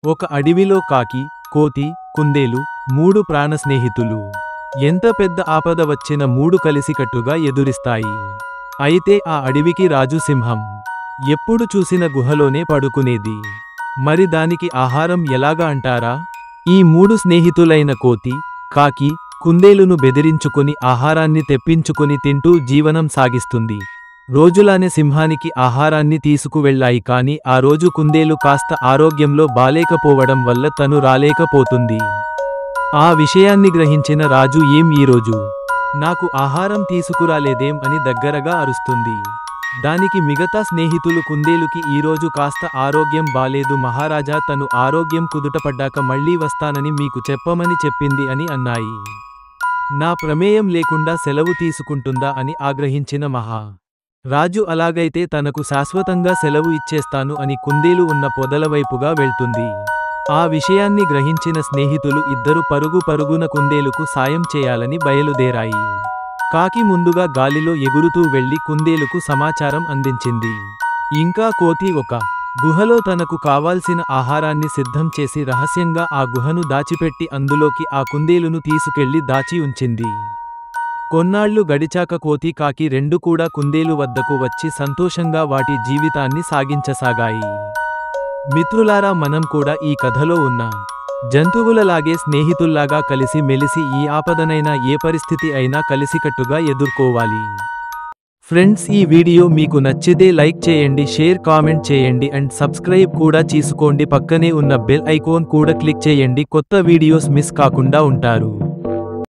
ఒక అడవిలో కాకి, కోతి, కుందేలు, 3 ప్రాణ స్నేహితులు. ఎంత పెద్ద ఆపద వచ్చిన 3 కలిసికట్టుగా ఎదురిస్తాయి. అయితే ఆ అడవికి రాజు సింహం. ఎప్పుడు చూసిన గుహలోనే పడుకునేది. మరి దానికి ఆహారం ఎలాగా అంటారా? ఈ 3 స్నేహితులైన కోతి, కాకి, కుందేలును బెదిరించుకొని ఆహారాన్ని తెప్పించుకొని తింటూ జీవనం సాగిస్తుంది. రోజులానే సింహానికి ఆహారాన్ని తీసుకువెళ్ళాయి కాని ఆ రోజు కుందేలు కాస్త ఆరోగ్యంలో బాలేకపోవడం వల్ల తను రాలేకపోతుంది. ఆ విషయాన్ని గ్రహించిన రాజు ఈరోజు నాకు ఆహారం తీసుకురాలేదేం అని దగ్గరగా అరుస్తుంది. దానికి మిగతా స్నేహితులు కుందేలుకి ఈరోజు కాస్త ఆరోగ్యం బాలేదు మహారాజా, తను ఆరోగ్యం కుదుటపడ్డాక మళ్ళీ వస్తానని మీకు చెప్పమని చెప్పింది అని అన్నాయి. నా ప్రమేయం లేకుండా సెలవు తీసుకుంటుందా అని ఆగ్రహించిన రాజు అలాగైతే తనకు శాశ్వతంగా సెలవు ఇచ్చేస్తాను అని కుందేలు ఉన్న పొదల వైపుగా వెళ్తుంది. ఆ విషయాన్ని గ్రహించిన స్నేహితులు ఇద్దరు పరుగున కుందేలుకు సాయం చేయాలని బయలుదేరాయి. కాకి ముందుగా గాలిలో ఎగురుతూ వెళ్లి కుందేలుకు సమాచారం అందించింది. ఇంకా కోతి ఒక గుహలో తనకు కావాల్సిన ఆహారాన్ని సిద్ధం చేసి రహస్యంగా ఆ గుహను దాచిపెట్టి అందులోకి ఆ కుందేలును తీసుకెళ్లి దాచి ఉంచింది. కొన్నాళ్లు గడిచాక కోతి, కాకి రెండు కూడా కుందేలు వద్దకు వచ్చి సంతోషంగా వాటి జీవితాన్ని సాగించసాగాయి. మిత్రులారా, మనం కూడా ఈ కథలో ఉన్న జంతువులలాగే స్నేహితుల్లాగా కలిసి మెలిసి ఏ ఆపదనైనా ఏ పరిస్థితి అయినా కలిసికట్టుగా ఎదుర్కోవాలి. ఫ్రెండ్స్, ఈ వీడియో మీకు నచ్చితే లైక్ చేయండి, షేర్, కామెంట్ చేయండి అండ్ సబ్స్క్రైబ్ కూడా చేసుకోండి. పక్కనే ఉన్న బెల్ ఐకాన్ కూడా క్లిక్ చేయండి. కొత్త వీడియోస్ మిస్ కాకుండా ఉంటారు.